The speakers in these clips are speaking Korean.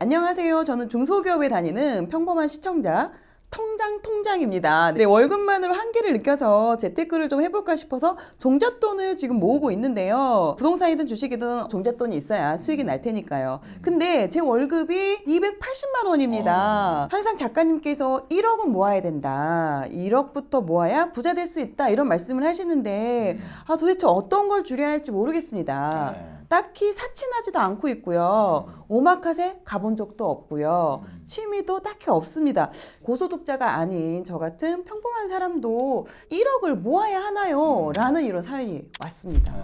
안녕하세요. 저는 중소기업에 다니는 평범한 시청자 통장입니다. 네, 월급만으로 한계를 느껴서 재테크를 좀 해볼까 싶어서 종잣돈을 지금 모으고 있는데요. 부동산이든 주식이든 종잣돈이 있어야 수익이 날 테니까요. 근데 제 월급이 280만 원입니다. 항상 작가님께서 1억은 모아야 된다. 1억부터 모아야 부자 될 수 있다. 이런 말씀을 하시는데 도대체 어떤 걸 줄여야 할지 모르겠습니다. 딱히 사치나지도 않고 있고요. 오마카세 가본 적도 없고요. 취미도 딱히 없습니다. 고소득자가 아닌 저 같은 평범한 사람도 1억을 모아야 하나요? 라는 이런 사연이 왔습니다.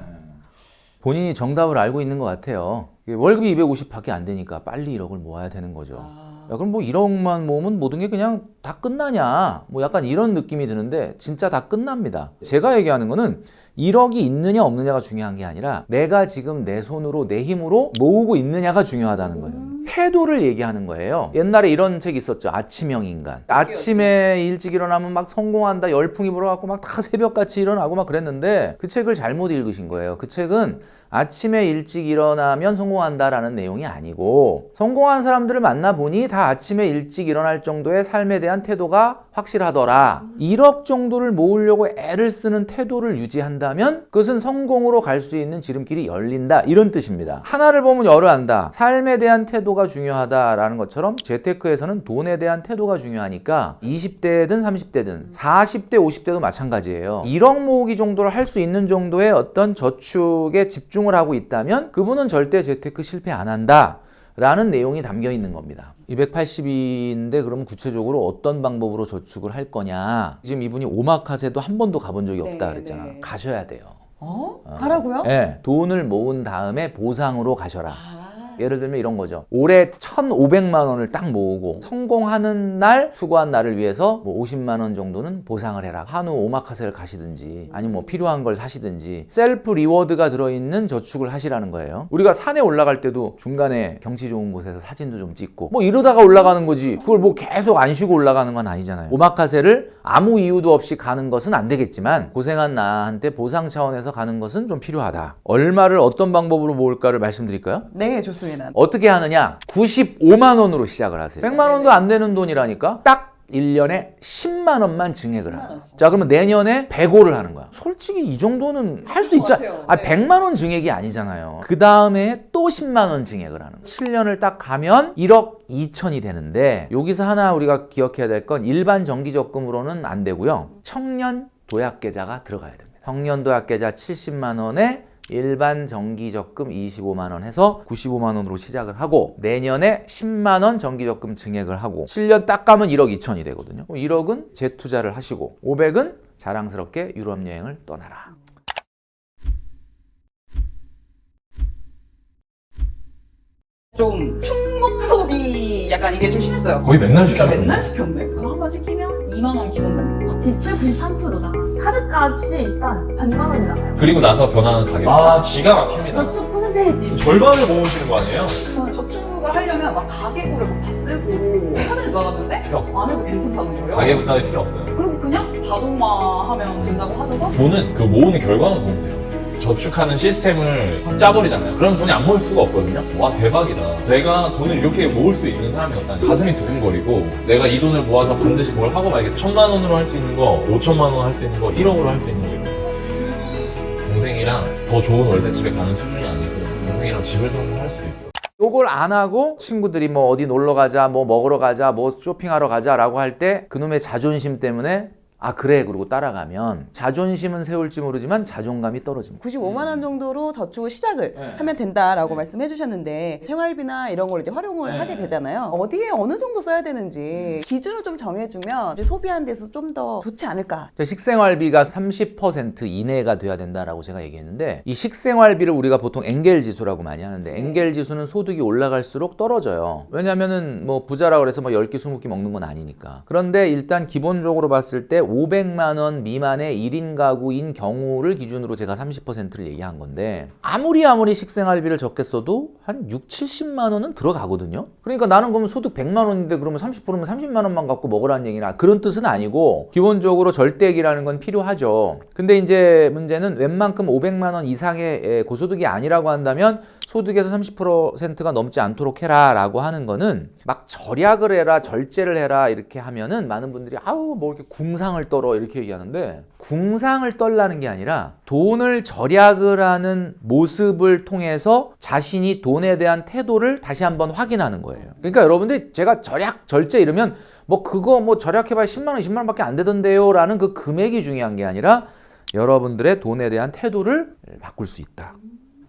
본인이 정답을 알고 있는 것 같아요. 월급이 250밖에 안 되니까 빨리 1억을 모아야 되는 거죠. 야, 그럼 뭐 1억만 모으면 모든 게 그냥 다 끝나냐? 뭐 약간 이런 느낌이 드는데 진짜 다 끝납니다. 제가 얘기하는 거는 1억이 있느냐 없느냐가 중요한 게 아니라 내가 지금 내 손으로 내 힘으로 모으고 있느냐가 중요하다는 거예요. 태도를 얘기하는 거예요. 옛날에 이런 책 있었죠. 아침형 인간. 아침에 일찍 일어나면 막 성공한다, 열풍이 불어갖고 막 다 새벽같이 일어나고 막 그랬는데 그 책을 잘못 읽으신 거예요. 그 책은 아침에 일찍 일어나면 성공한다라는 내용이 아니고 성공한 사람들을 만나보니 다 아침에 일찍 일어날 정도의 삶에 대한 태도가 확실하더라. 1억 정도를 모으려고 애를 쓰는 태도를 유지한다면 그것은 성공으로 갈 수 있는 지름길이 열린다. 이런 뜻입니다. 하나를 보면 열을 안다. 삶에 대한 태도가 중요하다라는 것처럼 재테크에서는 돈에 대한 태도가 중요하니까 20대든 30대든 40대, 50대도 마찬가지예요. 1억 모으기 정도를 할 수 있는 정도의 어떤 저축에 집중을 하고 있다면 그분은 절대 재테크 실패 안 한다 라는 내용이 담겨 있는 겁니다. 280인데 그러면 구체적으로 어떤 방법으로 저축을 할 거냐. 지금 이분이 오마카세도 한 번도 가본 적이 없다 그랬잖아. 가셔야 돼요. 가라고요? 네, 돈을 모은 다음에 보상으로 가셔라. 예를 들면 이런 거죠. 올해 1,500만 원을 딱 모으고 성공하는 날 수고한 날을 위해서 뭐 50만 원 정도는 보상을 해라. 한우 오마카세를 가시든지 아니면 뭐 필요한 걸 사시든지 셀프 리워드가 들어있는 저축을 하시라는 거예요. 우리가 산에 올라갈 때도 중간에 경치 좋은 곳에서 사진도 좀 찍고 뭐 이러다가 올라가는 거지. 그걸 뭐 계속 안 쉬고 올라가는 건 아니잖아요. 오마카세를 아무 이유도 없이 가는 것은 안 되겠지만 고생한 나한테 보상 차원에서 가는 것은 좀 필요하다. 얼마를 어떤 방법으로 모을까를 말씀드릴까요? 네, 좋습니다. 어떻게 하느냐? 95만 원으로 시작을 하세요. 100만 원도 안 되는 돈이라니까 딱 1년에 10만 원만 증액을 하는 거야. 자, 그러면 내년에 105를 하는 거야. 솔직히 이 정도는 할 수 있잖아. 100만 원 증액이 아니잖아요. 그 다음에 또 10만 원 증액을 하는 거야. 7년을 딱 가면 1억 2천이 되는데 여기서 하나 우리가 기억해야 될 건 일반 정기적금으로는 안 되고요. 청년 도약계좌가 들어가야 됩니다. 청년 도약계좌 70만 원에 일반 정기적금 25만 원 해서 95만 원으로 시작을 하고 내년에 10만 원 정기적금 증액을 하고 7년 딱 가면 1억 2천이 되거든요. 1억은 재투자를 하시고 500은 자랑스럽게 유럽 여행을 떠나라. 좀 충동소비 약간 이게 좀 심했어요. 거의 맨날 진짜 시키죠. 맨날 시켰네. 그거 한 번 시키면 2만 원 기본됩니다. 지출 93%잖아. 카드값이 일단 100만 원이 나와요. 그리고 나서 변하는 가격. 기가 막힙니다. 저축 퍼센테이지. 절반을 모으시는 거 아니에요? 저는 저축을 하려면 막 가계부를 막 다 쓰고 해야 되는 줄 알았는데 필요 없어. 안 해도 괜찮다는 거예요. 가계부 따위 필요 없어요. 그리고 그냥 자동화하면 된다고 하셔서 돈은 그 모으는 결과만 보면 돼요. 저축하는 시스템을 확 짜버리잖아요. 그럼 돈이 안 모일 수가 없거든요. 와, 대박이다. 내가 돈을 이렇게 모을 수 있는 사람이었다니 가슴이 두근거리고 내가 이 돈을 모아서 반드시 뭘 하고 말겠다. 1,000만 원으로 할 수 있는 거, 5천만 원 할 수 있는 거, 1억으로 할 수 있는 거 이런 거. 동생이랑 더 좋은 월세집에 가는 수준이 아니고 동생이랑 집을 사서 살 수도 있어. 요걸 안 하고 친구들이 뭐 어디 놀러 가자, 뭐 먹으러 가자, 뭐 쇼핑하러 가자라고 할 때 그놈의 자존심 때문에 그래 그러고 따라가면 자존심은 세울지 모르지만 자존감이 떨어집니다. 95만 원 정도로 저축을 시작을 하면 된다라고 말씀해 주셨는데 생활비나 이런 걸 이제 활용을 하게 되잖아요. 어디에 어느 정도 써야 되는지 기준을 좀 정해주면 이제 소비하는 데서 좀 더 좋지 않을까. 식생활비가 30% 이내가 돼야 된다라고 제가 얘기했는데 이 식생활비를 우리가 보통 엔겔 지수라고 많이 하는데 엔겔 지수는 소득이 올라갈수록 떨어져요. 왜냐면은 뭐 부자라고 그래서 뭐 10끼 20끼 먹는 건 아니니까. 그런데 일단 기본적으로 봤을 때 500만 원 미만의 1인 가구인 경우를 기준으로 제가 30%를 얘기한 건데 아무리 식생활비를 적게 써도 한 6, 70만 원은 들어가거든요. 그러니까 나는 그러면 소득 100만 원인데 그러면 30%면 30만 원만 갖고 먹으라는 얘기나 그런 뜻은 아니고 기본적으로 절대액이라는 건 필요하죠. 근데 이제 문제는 웬만큼 500만 원 이상의 고소득이 아니라고 한다면 소득에서 30%가 넘지 않도록 해라 라고 하는 거는 막 절약을 해라 절제를 해라 이렇게 하면은 많은 분들이 아우 뭐 이렇게 궁상을 떨어 이렇게 얘기하는데, 궁상을 떨라는 게 아니라 돈을 절약을 하는 모습을 통해서 자신이 돈에 대한 태도를 다시 한번 확인하는 거예요. 그러니까 여러분들 제가 절약 절제 이러면 뭐 그거 뭐 절약해봐야 10만 원 20만 원밖에 안 되던데요 라는 그 금액이 중요한 게 아니라 여러분들의 돈에 대한 태도를 바꿀 수 있다.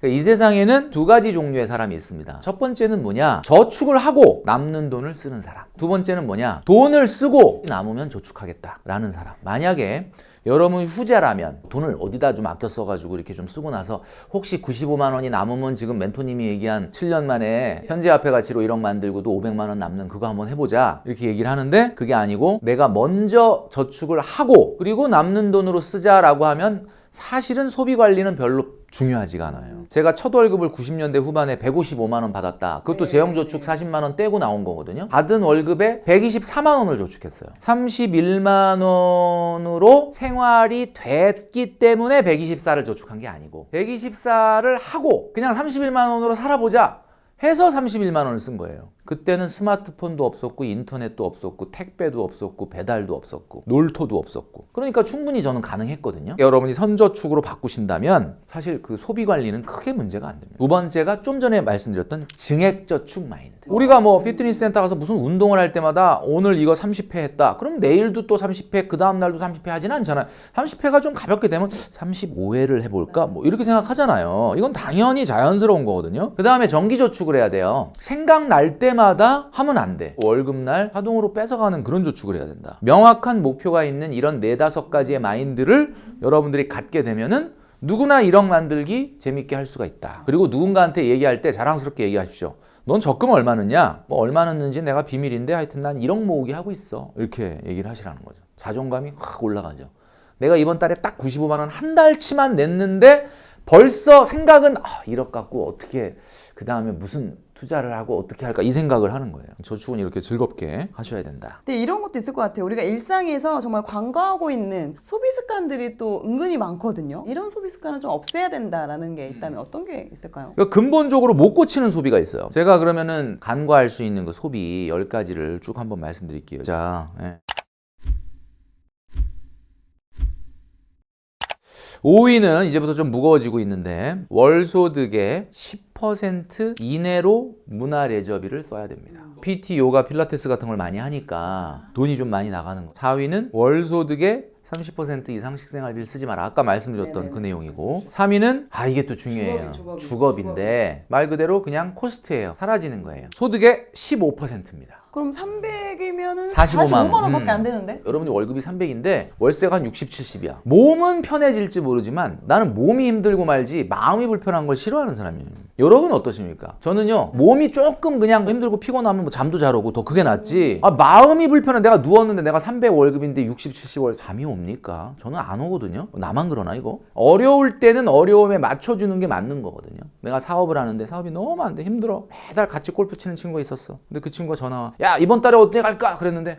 이 세상에는 두 가지 종류의 사람이 있습니다. 첫 번째는 뭐냐? 저축을 하고 남는 돈을 쓰는 사람. 두 번째는 뭐냐? 돈을 쓰고 남으면 저축하겠다라는 사람. 만약에 여러분이 후자라면 돈을 어디다 좀 아껴 써가지고 이렇게 좀 쓰고 나서 혹시 95만 원이 남으면 지금 멘토님이 얘기한 7년 만에 현재화폐 가치로 1억 만들고도 500만 원 남는 그거 한번 해보자 이렇게 얘기를 하는데, 그게 아니고 내가 먼저 저축을 하고 그리고 남는 돈으로 쓰자라고 하면 사실은 소비 관리는 별로 중요하지가 않아요. 제가 첫 월급을 90년대 후반에 155만 원 받았다. 그것도 재형저축 40만 원 떼고 나온 거거든요. 받은 월급에 124만 원을 저축했어요. 31만 원으로 생활이 됐기 때문에 124를 저축한 게 아니고 124를 하고 그냥 31만 원으로 살아보자 해서 31만 원을 쓴 거예요. 그때는 스마트폰도 없었고 인터넷도 없었고 택배도 없었고 배달도 없었고 놀토도 없었고, 그러니까 충분히 저는 가능했거든요. 여러분이 선저축으로 바꾸신다면 사실 그 소비 관리는 크게 문제가 안 됩니다. 두 번째가 좀 전에 말씀드렸던 증액저축 마인드. 우리가 뭐 피트니스 센터 가서 무슨 운동을 할 때마다 오늘 이거 30회 했다 그럼 내일도 또 30회 그 다음 날도 30회 하지는 않잖아요. 30회가 좀 가볍게 되면 35회를 해볼까 뭐 이렇게 생각하잖아요. 이건 당연히 자연스러운 거거든요. 그 다음에 정기저축을 해야 돼요. 생각날 때마다 하면 안 돼. 월급날 자동으로 뺏어가는 그런 저축을 해야 된다. 명확한 목표가 있는 이런 4-5가지의 마인드를 여러분들이 갖게 되면은 누구나 1억 만들기 재밌게 할 수가 있다. 그리고 누군가한테 얘기할 때 자랑스럽게 얘기하십시오. 넌 적금 얼마 넣냐? 뭐 얼마 넣는지 내가 비밀인데 하여튼 난 1억 모으기 하고 있어. 이렇게 얘기를 하시라는 거죠. 자존감이 확 올라가죠. 내가 이번 달에 딱 95만 원 한 달치만 냈는데 벌써 생각은 1억 갖고 어떻게 그 다음에 무슨 투자를 하고 어떻게 할까 이 생각을 하는 거예요. 저축은 이렇게 즐겁게 하셔야 된다. 근데 이런 것도 있을 것 같아요. 우리가 일상에서 정말 관과하고 있는 소비 습관들이 또 은근히 많거든요. 이런 소비 습관을 좀 없애야 된다라는 게 있다면 어떤 게 있을까요? 그러니까 근본적으로 못 고치는 소비가 있어요. 제가 그러면은 간과할 수 있는 그 소비 10가지를 쭉 한번 말씀드릴게요. 자, 5위는 이제부터 좀 무거워지고 있는데 월소득의 10% 이내로 문화레저비를 써야 됩니다. PT, 요가, 필라테스 같은 걸 많이 하니까 돈이 좀 많이 나가는 거. 4위는 월소득의 30% 이상 식생활비를 쓰지 마라. 아까 말씀드렸던 그 내용이고. 3위는 이게 또 중요해요. 주거비인데 말 그대로 그냥 코스트예요. 사라지는 거예요. 소득의 15%입니다. 그럼 300이면은 45만 45만 원밖에 안 되는데? 여러분이 월급이 300인데 월세가 한 60, 70이야. 몸은 편해질지 모르지만 나는 몸이 힘들고 말지 마음이 불편한 걸 싫어하는 사람이에요. 여러분 어떠십니까? 저는요 몸이 조금 그냥 힘들고 피곤하면 뭐 잠도 잘 오고 더 그게 낫지, 마음이 불편해. 내가 누웠는데 내가 300 월급인데 60, 70월 잠이 옵니까? 저는 안 오거든요. 나만 그러나 이거? 어려울 때는 어려움에 맞춰주는 게 맞는 거거든요. 내가 사업을 하는데 사업이 너무 안 돼. 힘들어. 매달 같이 골프 치는 친구가 있었어. 근데 그 친구가 전화 와. 야 이번 달에 어떻게 갈까? 그랬는데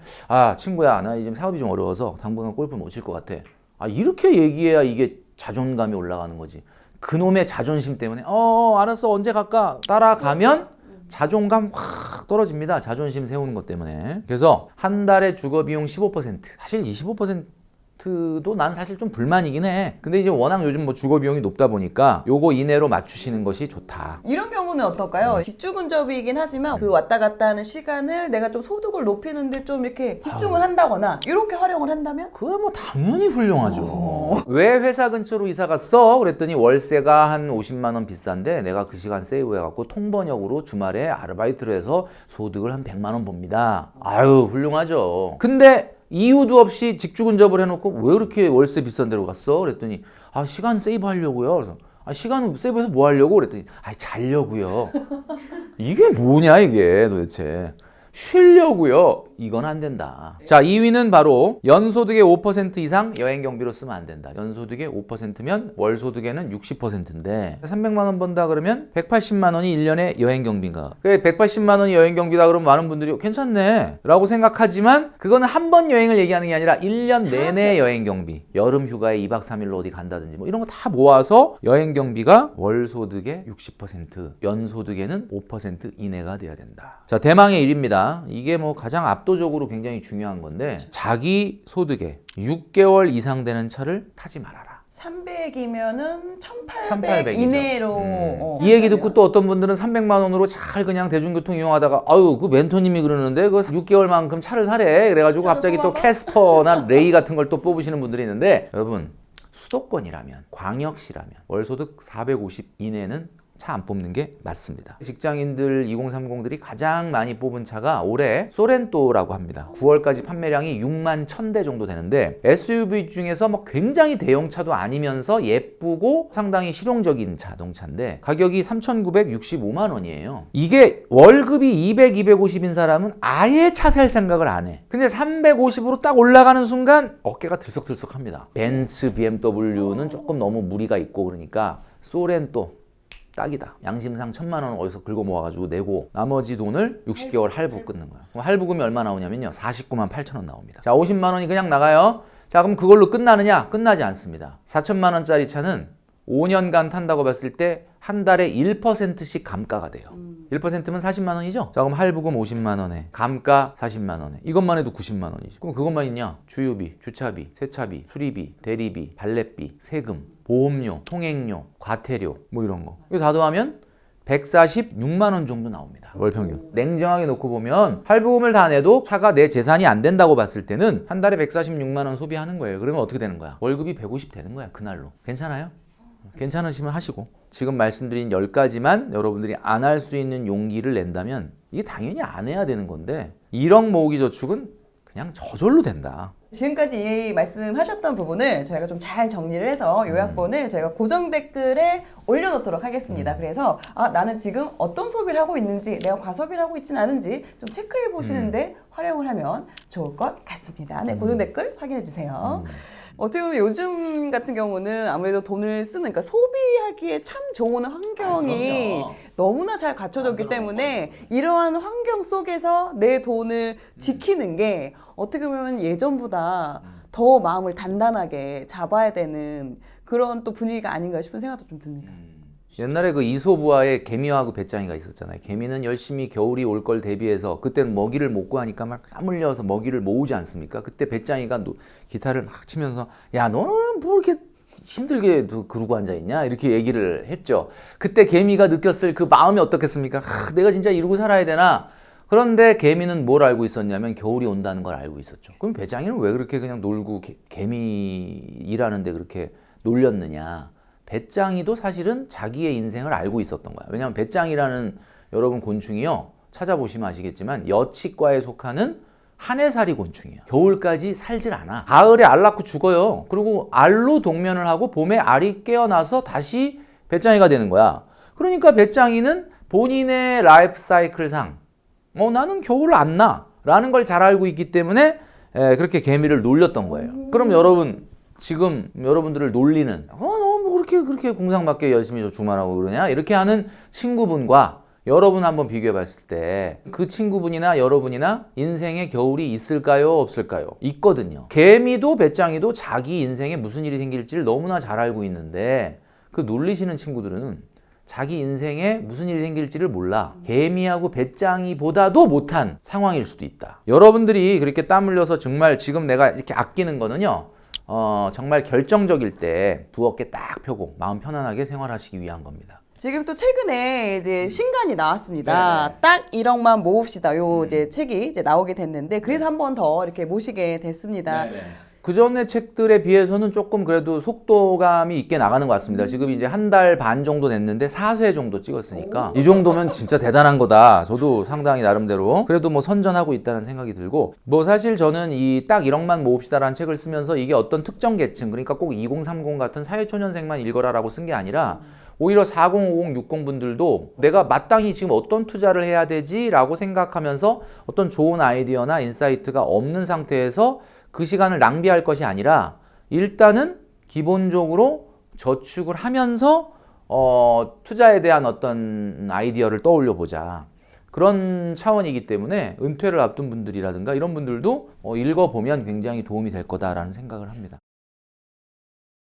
친구야 나 지금 사업이 좀 어려워서 당분간 골프 못 칠 것 같아. 이렇게 얘기해야 이게 자존감이 올라가는 거지. 그놈의 자존심 때문에 알았어 언제 갈까? 따라가면 자존감 확 떨어집니다. 자존심 세우는 것 때문에. 그래서 한 달에 주거비용 15%, 사실 25%도 난 사실 좀 불만이긴 해. 근데 이제 워낙 요즘 뭐 주거비용이 높다 보니까 요거 이내로 맞추시는 것이 좋다. 이런 경우는 어떨까요? 직주근접이긴 하지만 그 왔다 갔다 하는 시간을 내가 좀 소득을 높이는데 좀 이렇게 집중을 한다거나 이렇게 활용을 한다면? 그거 뭐 당연히 훌륭하죠. 왜 회사 근처로 이사 갔어? 그랬더니 월세가 한 50만 원 비싼데 내가 그 시간 세이브해갖고 통번역으로 주말에 아르바이트를 해서 소득을 한 100만 원 봅니다. 훌륭하죠. 근데 이유도 없이 직주근접을 해놓고 왜 이렇게 월세 비싼 데로 갔어? 그랬더니 시간 세이브 하려고요. 그래서 시간 세이브해서 뭐 하려고? 그랬더니 자려고요. 이게 뭐냐 이게 도대체. 쉬려고요. 이건 안 된다. 자, 2위는 바로 연소득의 5% 이상 여행 경비로 쓰면 안 된다. 연소득의 5%면 월 소득에는 60%인데 300만 원 번다 그러면 180만 원이 1년에 여행 경비인가. 그래 180만 원이 여행 경비다 그러면 많은 분들이 괜찮네 라고 생각하지만 그거는 한 번 여행을 얘기하는 게 아니라 1년 내내 여행 경비. 여름 휴가에 2박 3일로 어디 간다든지 뭐 이런 거 다 모아서 여행 경비가 월 소득의 60%, 연 소득에는 5% 이내가 돼야 된다. 자, 대망의 1위입니다. 이게 뭐 가장 압도적으로 굉장히 중요한 건데 자기 소득의 6개월 이상 되는 차를 타지 말아라. 300이면은 1800 1800 이죠. 이내로. 이 얘기 듣고 또 어떤 분들은 300만 원으로 잘 그냥 대중교통 이용하다가 아유 그 멘토님이 그러는데 그 6개월만큼 차를 사래 그래가지고 갑자기 또 캐스퍼나 레이 같은 걸 또 뽑으시는 분들이 있는데 여러분 수도권이라면 광역시라면 월소득 450 이내는 차 안 뽑는 게 맞습니다. 직장인들 2030들이 가장 많이 뽑은 차가 올해 소렌토라고 합니다. 9월까지 판매량이 6만 1000대 정도 되는데 SUV 중에서 뭐 굉장히 대형차도 아니면서 예쁘고 상당히 실용적인 자동차인데 가격이 3,965만 원이에요. 이게 월급이 200, 250인 사람은 아예 차 살 생각을 안 해. 근데 350으로 딱 올라가는 순간 어깨가 들썩들썩합니다. 벤츠, BMW는 조금 너무 무리가 있고 그러니까 소렌토 딱이다. 양심상 1000만 원 어디서 긁어 모아가지고 내고 나머지 돈을 60개월 할부 끊는 거야. 그럼 할부금이 얼마 나오냐면요. 49만 8천 원 나옵니다. 자, 50만 원이 그냥 나가요. 자, 그럼 그걸로 끝나느냐? 끝나지 않습니다. 4천만 원짜리 차는 5년간 탄다고 봤을 때 한 달에 1%씩 감가가 돼요. 1%면 40만 원이죠? 자, 그럼 할부금 50만 원에 감가 40만 원에 이것만 해도 90만 원이지. 그럼 그것만 있냐? 주유비, 주차비, 세차비, 수리비, 대리비, 발렛비, 세금, 보험료, 통행료, 과태료 뭐 이런 거 이거 다 더하면 146만 원 정도 나옵니다. 월 평균. 냉정하게 놓고 보면 할부금을 다 내도 차가 내 재산이 안 된다고 봤을 때는 한 달에 146만 원 소비하는 거예요. 그러면 어떻게 되는 거야? 월급이 150 되는 거야, 그날로. 괜찮아요? 괜찮으시면 하시고 지금 말씀드린 10가지만 여러분들이 안 할 수 있는 용기를 낸다면 이게 당연히 안 해야 되는 건데 1억 모으기 저축은 그냥 저절로 된다. 지금까지 말씀하셨던 부분을 저희가 좀 잘 정리를 해서 요약본을 저희가 고정 댓글에 올려놓도록 하겠습니다. 그래서 나는 지금 어떤 소비를 하고 있는지 내가 과소비를 하고 있지는 않은지 좀 체크해 보시는데 활용을 하면 좋을 것 같습니다. 네, 고정 댓글 확인해 주세요. 어떻게 보면 요즘 같은 경우는 아무래도 돈을 쓰는, 그러니까 소비하기에 참 좋은 환경이 너무나 잘 갖춰졌기 때문에 이러한 환경 속에서 내 돈을 지키는 게 어떻게 보면 예전보다 더 마음을 단단하게 잡아야 되는 그런 또 분위기가 아닌가 싶은 생각도 좀 듭니다. 옛날에 그 이솝우화에 개미와 그 배짱이가 있었잖아요. 개미는 열심히 겨울이 올 걸 대비해서 그때는 먹이를 못 구하니까 막 땀 흘려서 먹이를 모으지 않습니까? 그때 배짱이가 기타를 막 치면서 야 너는 뭐 이렇게 힘들게 그러고 앉아있냐? 이렇게 얘기를 했죠. 그때 개미가 느꼈을 그 마음이 어떻겠습니까? 내가 진짜 이러고 살아야 되나? 그런데 개미는 뭘 알고 있었냐면 겨울이 온다는 걸 알고 있었죠. 그럼 배짱이는 왜 그렇게 그냥 놀고 개미 일하는데 그렇게 놀렸느냐? 배짱이도 사실은 자기의 인생을 알고 있었던 거야. 왜냐하면 배짱이라는 여러분 곤충이요. 찾아보시면 아시겠지만 여치과에 속하는 한해살이 곤충이에요. 겨울까지 살질 않아. 가을에 알 낳고 죽어요. 그리고 알로 동면을 하고 봄에 알이 깨어나서 다시 배짱이가 되는 거야. 그러니까 배짱이는 본인의 라이프 사이클상 나는 겨울을 안 나 라는 걸 잘 알고 있기 때문에 그렇게 개미를 놀렸던 거예요. 그럼 여러분 지금 여러분들을 놀리는 너 뭐 그렇게 공상밖에 열심히 주말하고 그러냐 이렇게 하는 친구분과 여러분 한번 비교해 봤을 때 그 친구분이나 여러분이나 인생에 겨울이 있을까요 없을까요? 있거든요. 개미도 배짱이도 자기 인생에 무슨 일이 생길지를 너무나 잘 알고 있는데 그 놀리시는 친구들은 자기 인생에 무슨 일이 생길지를 몰라. 개미하고 배짱이보다도 못한 상황일 수도 있다. 여러분들이 그렇게 땀 흘려서 정말 지금 내가 이렇게 아끼는 거는요 정말 결정적일 때 두 어깨 딱 펴고 마음 편안하게 생활하시기 위한 겁니다. 지금 또 최근에 이제 신간이 나왔습니다. 딱 1억만 모읍시다. 요 이제 책이 이제 나오게 됐는데 그래서 한 번 더 이렇게 모시게 됐습니다. 그 전에 책들에 비해서는 조금 그래도 속도감이 있게 나가는 것 같습니다. 지금 이제 한 달 반 정도 됐는데 4회 정도 찍었으니까 이 정도면 진짜 대단한 거다. 저도 상당히 나름대로 그래도 뭐 선전하고 있다는 생각이 들고 뭐 사실 저는 이 딱 1억만 모읍시다라는 책을 쓰면서 이게 어떤 특정 계층 그러니까 꼭 2030 같은 사회초년생만 읽어라라고 쓴 게 아니라 오히려 4050, 60 분들도 내가 마땅히 지금 어떤 투자를 해야 되지? 라고 생각하면서 어떤 좋은 아이디어나 인사이트가 없는 상태에서 그 시간을 낭비할 것이 아니라 일단은 기본적으로 저축을 하면서 투자에 대한 어떤 아이디어를 떠올려 보자. 그런 차원이기 때문에 은퇴를 앞둔 분들이라든가 이런 분들도 읽어보면 굉장히 도움이 될 거다라는 생각을 합니다.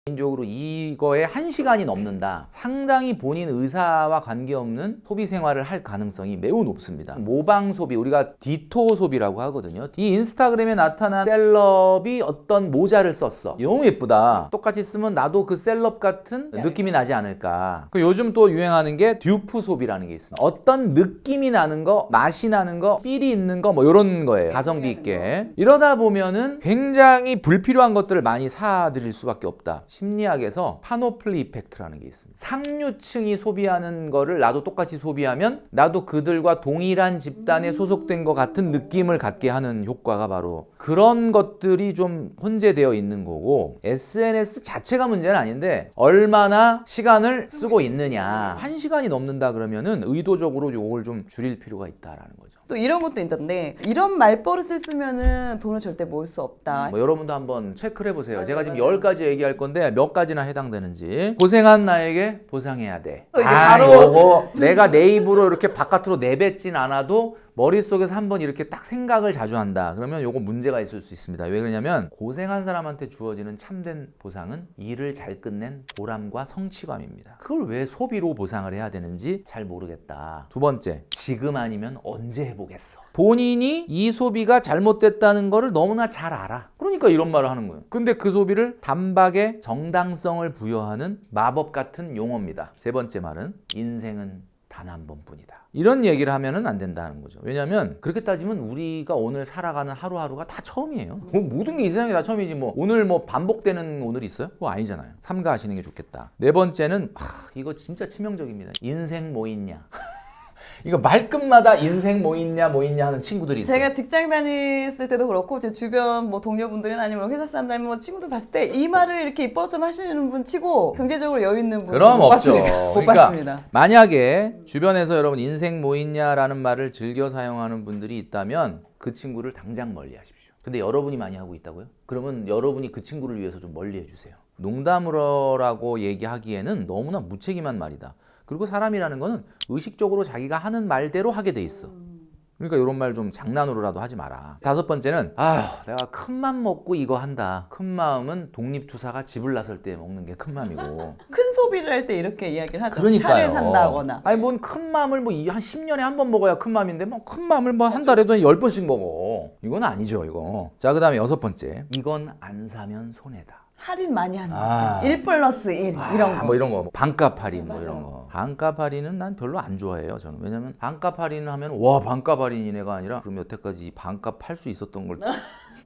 개인적으로 이거에 1시간이 넘는다. 상당히 본인 의사와 관계없는 소비 생활을 할 가능성이 매우 높습니다. 모방 소비, 우리가 디토 소비라고 하거든요. 이 인스타그램에 나타난 셀럽이 어떤 모자를 썼어. 너무 예쁘다. 똑같이 쓰면 나도 그 셀럽 같은 느낌이 나지 않을까. 요즘 또 유행하는 게 듀프 소비라는 게 있습니다. 어떤 느낌이 나는 거, 맛이 나는 거, 필이 있는 거, 뭐 이런 거예요. 가성비 있게. 이러다 보면은 굉장히 불필요한 것들을 많이 사드릴 수밖에 없다. 심리학에서 파노플리 이펙트라는 게 있습니다. 상류층이 소비하는 거를 나도 똑같이 소비하면 나도 그들과 동일한 집단에 소속된 것 같은 느낌을 갖게 하는 효과가 바로 그런 것들이 좀 혼재되어 있는 거고, SNS 자체가 문제는 아닌데 얼마나 시간을 쓰고 있느냐. 1시간이 넘는다 그러면은 의도적으로 요걸 좀 줄일 필요가 있다라는 거죠. 또 이런 것도 있던데, 이런 말버릇을 쓰면은 돈을 절대 모을 수 없다. 여러분도 한번 체크를 해보세요. 제가 지금 10가지 얘기할 건데 몇 가지나 해당되는지. 고생한 나에게 보상해야 돼. 이게 바로 요거 내가 내 입으로 이렇게 바깥으로 내뱉진 않아도 머릿속에서 한번 이렇게 딱 생각을 자주 한다. 그러면 요거 문제가 있을 수 있습니다. 왜 그러냐면 고생한 사람한테 주어지는 참된 보상은 일을 잘 끝낸 보람과 성취감입니다. 그걸 왜 소비로 보상을 해야 되는지 잘 모르겠다. 두 번째, 지금 아니면 언제 해보겠어. 본인이 이 소비가 잘못됐다는 거를 너무나 잘 알아. 그러니까 이런 말을 하는 거예요. 근데 그 소비를 단박에 정당성을 부여하는 마법 같은 용어입니다. 세 번째 말은 인생은 단 한 번뿐이다. 이런 얘기를 하면은 안 된다는 거죠. 왜냐면 그렇게 따지면 우리가 오늘 살아가는 하루하루가 다 처음이에요. 모든 게 이 세상에 다 처음이지 뭐 오늘 뭐 반복되는 오늘이 있어요? 그거 아니잖아요. 삼가하시는 게 좋겠다. 네 번째는 이거 진짜 치명적입니다. 인생 뭐 있냐? 이거 말끝마다 인생 뭐 있냐 하는 친구들이 있어요. 제가 직장 다녔을 때도 그렇고 제 주변 뭐 동료분들이나 아니면 회사 사람들 아니면 뭐 친구들 봤을 때 이 말을 이렇게 입버릇처럼 하시는 분 치고 경제적으로 여유 있는 분은 그럼 못 없죠. 봤습니다. 못 그러니까 봤습니다. 만약에 주변에서 여러분 인생 뭐 있냐라는 말을 즐겨 사용하는 분들이 있다면 그 친구를 당장 멀리 하십시오. 근데 여러분이 많이 하고 있다고요? 그러면 여러분이 그 친구를 위해서 좀 멀리 해주세요. 농담으로라고 얘기하기에는 너무나 무책임한 말이다. 그리고 사람이라는 거는 의식적으로 자기가 하는 말대로 하게 돼 있어. 그러니까 이런 말 좀 장난으로라도 하지 마라. 다섯 번째는 내가 큰 맘 먹고 이거 한다. 큰 마음은 독립투사가 집을 나설 때 먹는 게 큰 맘이고. 큰 소비를 할 때 이렇게 이야기를 하죠. 그러니까요. 차를 산다거나. 아니 뭔 큰 맘을 뭐 한 10년에 한 번 먹어야 큰 맘인데 뭐 큰 맘을 뭐 한 달에도 10번씩 먹어. 이건 아니죠 이거. 자, 그다음에 여섯 번째. 이건 안 사면 손해다. 할인 많이 하는 거. 1+1 이런 거. 뭐 이런 거. 반값 할인 뭐 맞아요. 이런 거. 반값 할인은 난 별로 안 좋아해요 저는. 왜냐면 반값 할인을 하면 와 반값 할인이네가 아니라 그럼 여태까지 반값 팔 수 있었던 걸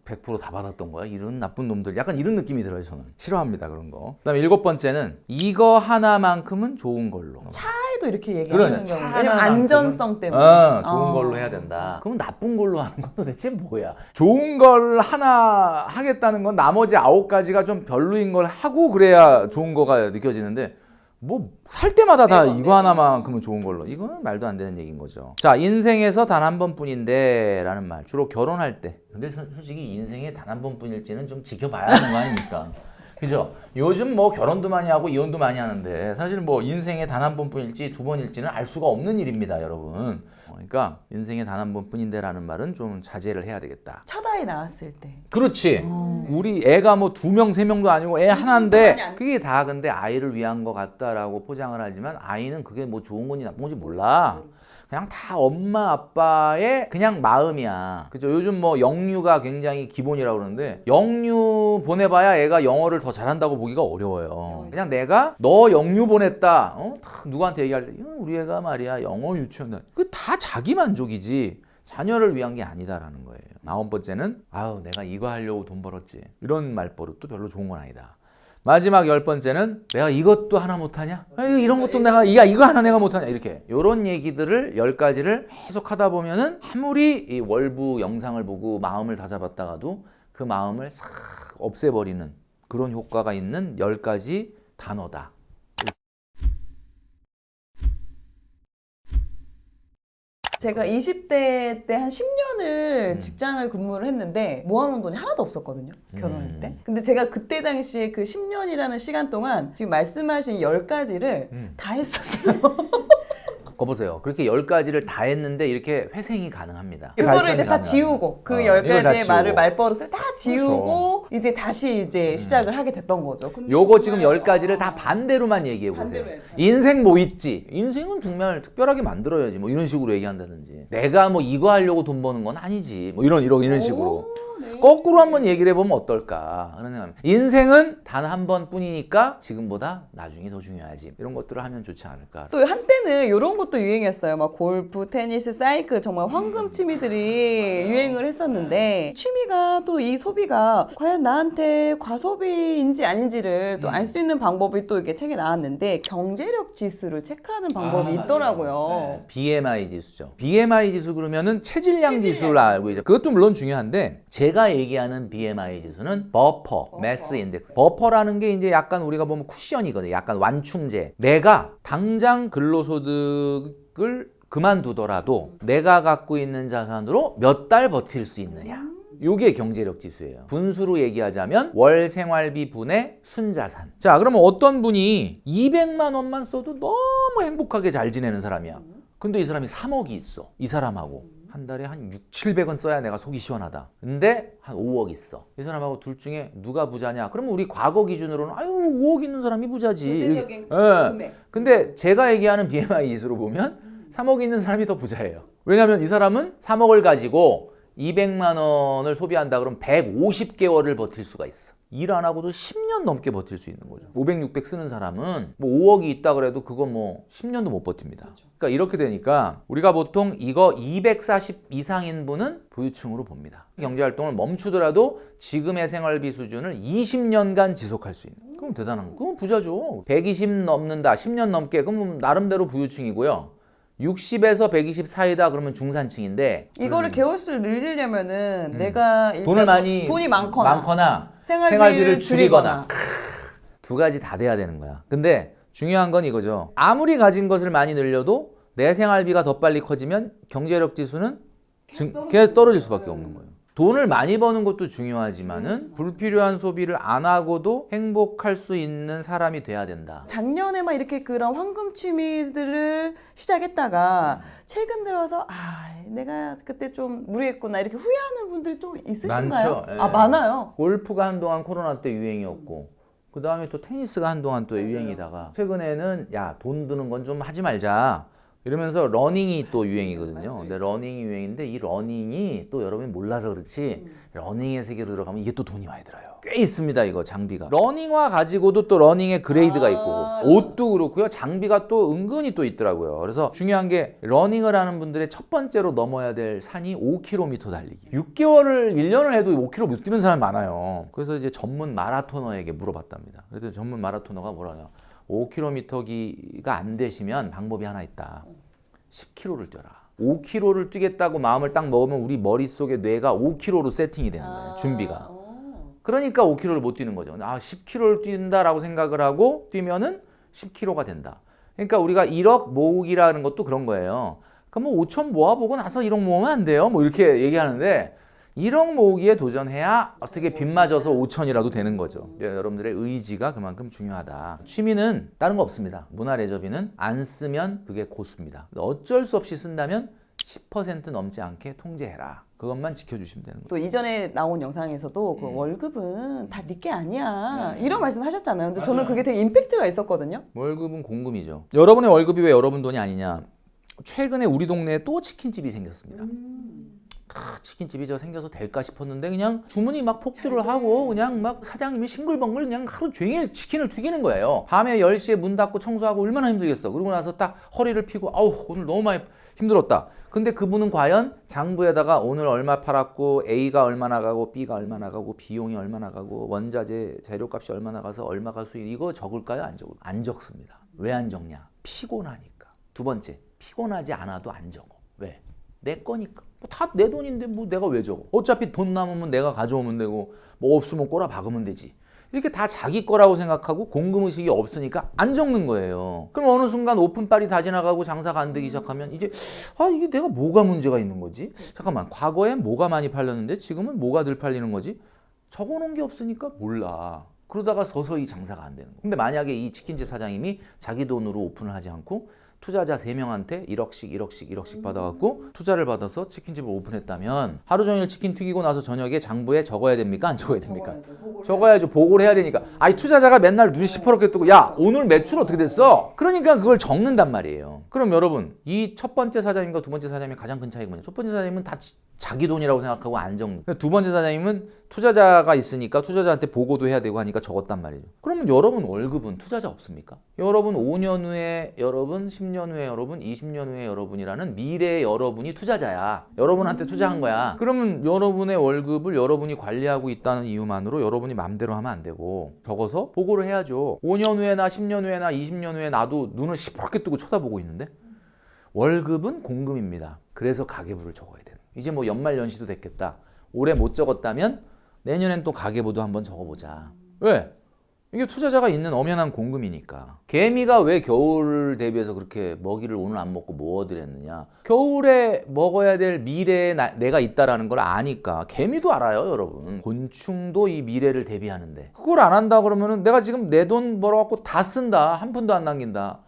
100% 다 받았던 거야? 이런 나쁜 놈들. 약간 이런 느낌이 들어요 저는. 싫어합니다 그런 거. 그다음에 일곱 번째는 이거 하나만큼은 좋은 걸로. 차에도 이렇게 얘기하는 그러네. 경우. 차 왜냐면 하나만큼은- 안전성 때문에. 좋은 걸로 해야 된다. 그럼 나쁜 걸로 하는 건 도대체 뭐야? 좋은 걸 하나 하겠다는 건 나머지 9가지가 좀 별로인 걸 하고 그래야 좋은 거가 느껴지는데 뭐 살 때마다 다 이거 하나만큼은 좋은 걸로. 이거는 말도 안 되는 얘기인 거죠. 자, 인생에서 단 한 번뿐인데 라는 말. 주로 결혼할 때. 근데 솔직히 인생에 단 한 번뿐일지는 좀 지켜봐야 하는 거 아닙니까? 그죠? 요즘 뭐 결혼도 많이 하고 이혼도 많이 하는데 사실 뭐 인생에 단 한 번뿐일지 두 번일지는 알 수가 없는 일입니다, 여러분. 그러니까 인생에 단 한 번뿐인데 라는 말은 좀 자제를 해야 되겠다. 첫 아이 낳았을 때. 그렇지. 우리 애가 뭐 2명, 3명도 아니고 애 하나인데 그게 다 근데 아이를 위한 것 같다라고 포장을 하지만 아이는 그게 뭐 좋은 건지 나쁜 건지 몰라. 그냥 다 엄마 아빠의 그냥 마음이야. 그죠? 요즘 뭐 영유가 굉장히 기본이라고 그러는데 영유 보내봐야 애가 영어를 더 잘한다고 보기가 어려워요. 그냥 내가 너 영유 보냈다. 다 누구한테 얘기할 때 우리 애가 말이야 영어 유치원. 그 다 자기 만족이지 자녀를 위한 게 아니다라는 거예요. 아홉 번째는 내가 이거 하려고 돈 벌었지. 이런 말버릇도 별로 좋은 건 아니다. 마지막 10번째는 내가 이것도 하나 못하냐? 이런 것도 이거 하나 내가 못하냐? 이렇게 요런 얘기들을 10가지를 계속 하다 보면은 아무리 이 월부 영상을 보고 마음을 다잡았다가도 그 마음을 싹 없애버리는 그런 효과가 있는 10가지 단어다. 제가 20대 때 한 10년을 음. 직장을 근무를 했는데 모아놓은 돈이 하나도 없었거든요. 결혼할 때. 근데 제가 그때 당시에 그 10년이라는 시간 동안 지금 말씀하신 10가지를 다 했었어요. 거 보세요. 그렇게 10가지를 다 했는데 이렇게 회생이 가능합니다. 그거를 발전이 이제 다 가능합니다. 지우고 그 이걸 다 10가지의 말을 지우고. 말버릇을 다 지우고 이제 다시 이제 시작을 하게 됐던 거죠. 근데 요거 지금 정말, 10가지를 다 반대로만 얘기해 보세요. 반대로 해요. 인생 뭐 있지? 인생은 정말 특별하게 만들어야지. 뭐 이런 식으로 얘기한다든지. 내가 뭐 이거 하려고 돈 버는 건 아니지. 뭐 이런 식으로. 네. 거꾸로 한번 얘기를 해보면 어떨까 그런 생각입니다. 인생은 단 한 번뿐이니까 지금보다 나중이 더 중요하지. 이런 것들을 하면 좋지 않을까. 또 한때는 이런 것도 유행했어요. 막 골프, 테니스, 사이클 정말 황금 취미들이 유행을 했었는데 취미가 또 이 소비가 과연 나한테 과소비인지 아닌지를 또 알 수 있는 방법이 또 이게 책에 나왔는데 경제력 지수를 체크하는 방법이 있더라고요. 네. BMI 지수죠. BMI 지수 그러면은 체질량 지수를 알고 있죠. 그것도 물론 중요한데 제가 얘기하는 BMI 지수는 버퍼, 매스 인덱스. 버퍼라는 게 이제 약간 우리가 보면 쿠션이거든요. 약간 완충제. 내가 당장 근로소득을 그만두더라도 내가 갖고 있는 자산으로 몇 달 버틸 수 있느냐. 요게 경제력 지수예요. 분수로 얘기하자면 월 생활비 분의 순자산. 자, 그러면 어떤 분이 200만 원만 써도 너무 행복하게 잘 지내는 사람이야. 근데 이 사람이 3억이 있어. 이 사람하고 한 달에 한 700원 써야 내가 속이 시원하다. 근데 한 5억 있어. 이 사람하고 둘 중에 누가 부자냐? 그러면 우리 과거 기준으로는 아유 5억 있는 사람이 부자지. 절대적인 예. 금액. 근데 제가 얘기하는 BMI 지수로 보면 3억 있는 사람이 더 부자예요. 왜냐하면 이 사람은 3억을 가지고 200만 원을 소비한다 그러면 150개월을 버틸 수가 있어. 일 안 하고도 10년 넘게 버틸 수 있는 거죠. 500, 600 쓰는 사람은 뭐 5억이 있다 그래도 그거 뭐 10년도 못 버팁니다. 그러니까 이렇게 되니까 우리가 보통 이거 240 이상인 분은 부유층으로 봅니다. 경제활동을 멈추더라도 지금의 생활비 수준을 20년간 지속할 수 있는. 그럼 대단한 거. 그럼 부자죠. 120 넘는다. 10년 넘게. 그럼 나름대로 부유층이고요. 60에서 120 사이다 그러면 중산층인데 이거를 개월수를 늘리려면은 내가 일단 돈을 많이 돈이 많거나 생활비를 줄이거나 두 가지 다 돼야 되는 거야. 근데 중요한 건 이거죠. 아무리 가진 것을 많이 늘려도 내 생활비가 더 빨리 커지면 경제력 지수는 계속 떨어질 수밖에 없는 거예요. 돈을 많이 버는 것도 중요하지만은 불필요한 소비를 안 하고도 행복할 수 있는 사람이 돼야 된다. 작년에 막 이렇게 그런 황금 취미들을 시작했다가 최근 들어서 내가 그때 좀 무리했구나 이렇게 후회하는 분들이 좀 있으신가요? 많죠. 예. 많아요. 골프가 한동안 코로나 때 유행이었고 그 다음에 또 테니스가 한동안 또 유행이다가 최근에는 야, 돈 드는 건 좀 하지 말자 이러면서 러닝이 또 유행이거든요. 근데 러닝이 유행인데 이 러닝이 또 여러분이 몰라서 그렇지 러닝의 세계로 들어가면 이게 또 돈이 많이 들어요. 꽤 있습니다 이거 장비가. 러닝화 가지고도 또 러닝의 그레이드가 있고 옷도 그렇고요. 장비가 또 은근히 또 있더라고요. 그래서 중요한 게 러닝을 하는 분들의 첫 번째로 넘어야 될 산이 5km 달리기. 6개월을 1년을 해도 5km 못 뛰는 사람이 많아요. 그래서 이제 전문 마라토너에게 물어봤답니다. 그래서 전문 마라토너가 뭐라냐. 5km기가 안 되시면 방법이 하나 있다. 10km를 뛰어라. 5km를 뛰겠다고 마음을 딱 먹으면 우리 머릿속에 뇌가 5km로 세팅이 되는 거예요. 준비가. 그러니까 5km를 못 뛰는 거죠. 10km를 뛴다라고 생각을 하고 뛰면은 10km가 된다. 그러니까 우리가 1억 모으기라는 것도 그런 거예요. 그럼 뭐 5천 모아보고 나서 1억 모으면 안 돼요. 뭐 이렇게 얘기하는데 1억 모으기에 도전해야 어떻게 빚 맞아서 5천이라도 되는 거죠. 여러분들의 의지가 그만큼 중요하다. 취미는 다른 거 없습니다. 문화레저비는 안 쓰면 그게 고수입니다. 어쩔 수 없이 쓴다면 10% 넘지 않게 통제해라. 그것만 지켜주시면 되는 거예요. 또 이전에 나온 영상에서도 그 월급은 다 네 게 아니야 이런 말씀 하셨잖아요. 근데 저는 그게 되게 임팩트가 있었거든요. 월급은 공금이죠. 여러분의 월급이 왜 여러분 돈이 아니냐. 최근에 우리 동네에 또 치킨집이 생겼습니다. 치킨집이 생겨서 될까 싶었는데 그냥 주문이 막 폭주를 하고 그냥 막 사장님이 싱글벙글 그냥 하루 종일 치킨을 튀기는 거예요. 밤에 10시에 문 닫고 청소하고 얼마나 힘들겠어. 그러고 나서 딱 허리를 펴고 아우 오늘 너무 많이 힘들었다. 근데 그분은 과연 장부에다가 오늘 얼마 팔았고 A가 얼마 나가고 B가 얼마 나가고 비용이 얼마 나가고 원자재 재료값이 얼마 나가서 얼마가 수익 이거 적을까요? 안 적을까요? 안 적습니다. 왜 안 적냐? 피곤하니까. 두 번째, 피곤하지 않아도 안 적어. 왜? 내 거니까. 다 내 돈인데 뭐 내가 왜 적어? 어차피 돈 남으면 내가 가져오면 되고 뭐 없으면 꼬라 박으면 되지. 이렇게 다 자기 거라고 생각하고 공금의식이 없으니까 안 적는 거예요. 그럼 어느 순간 오픈빨이 다 지나가고 장사가 안 되기 시작하면 이제 이게 내가 뭐가 문제가 있는 거지? 잠깐만, 과거엔 뭐가 많이 팔렸는데 지금은 뭐가 덜 팔리는 거지? 적어놓은 게 없으니까 몰라. 그러다가 서서히 장사가 안 되는 거예요. 근데 만약에 이 치킨집 사장님이 자기 돈으로 오픈을 하지 않고 투자자 3명한테 1억씩 받아갖고 투자를 받아서 치킨집을 오픈했다면 하루 종일 치킨 튀기고 나서 저녁에 장부에 적어야 됩니까? 안 적어야 됩니까? 적어야죠. 보고를 해야 되니까. 아니, 투자자가 맨날 눈이 시퍼렇게 뜨고 야, 오늘 매출 어떻게 됐어? 그러니까 그걸 적는단 말이에요. 그럼 여러분, 이 첫 번째 사장님과 두 번째 사장님의 가장 큰 차이가 뭐냐? 첫 번째 사장님은 다 자기 돈이라고 생각하고 안 적는. 두 번째 사장님은 투자자가 있으니까 투자자한테 보고도 해야 되고 하니까 적었단 말이죠. 그러면 여러분 월급은 투자자 없습니까? 여러분 5년 후에 여러분, 10년 후에 여러분, 20년 후에 여러분이라는 미래의 여러분이 투자자야. 여러분한테 투자한 거야. 그러면 여러분의 월급을 여러분이 관리하고 있다는 이유만으로 여러분이 맘대로 하면 안 되고 적어서 보고를 해야죠. 5년 후에나 10년 후에나 20년 후에 나도 눈을 시퍼렇게 뜨고 쳐다보고 있는데 월급은 공금입니다. 그래서 가계부를 적어야 돼요. 이제 뭐 연말연시도 됐겠다. 올해 못 적었다면 내년엔 또 가계부도 한번 적어보자. 왜? 이게 투자자가 있는 엄연한 공금이니까. 개미가 왜 겨울 대비해서 그렇게 먹이를 오늘 안 먹고 뭐 얻으랬느냐. 겨울에 먹어야 될 미래에 내가 있다라는 걸 아니까. 개미도 알아요, 여러분. 곤충도 이 미래를 대비하는데 그걸 안 한다 그러면은 내가 지금 내 돈 벌어갖고 다 쓴다. 한 푼도 안 남긴다.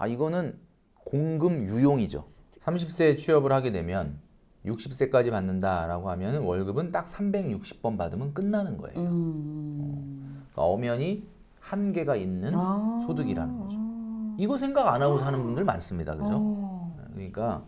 이거는 공금 유용이죠. 30세에 취업을 하게 되면 60세까지 받는다라고 하면 월급은 딱 360번 받으면 끝나는 거예요. 그러니까 엄연히 한계가 있는 소득이라는 거죠. 이거 생각 안 하고 사는 분들 많습니다. 그죠? 그러니까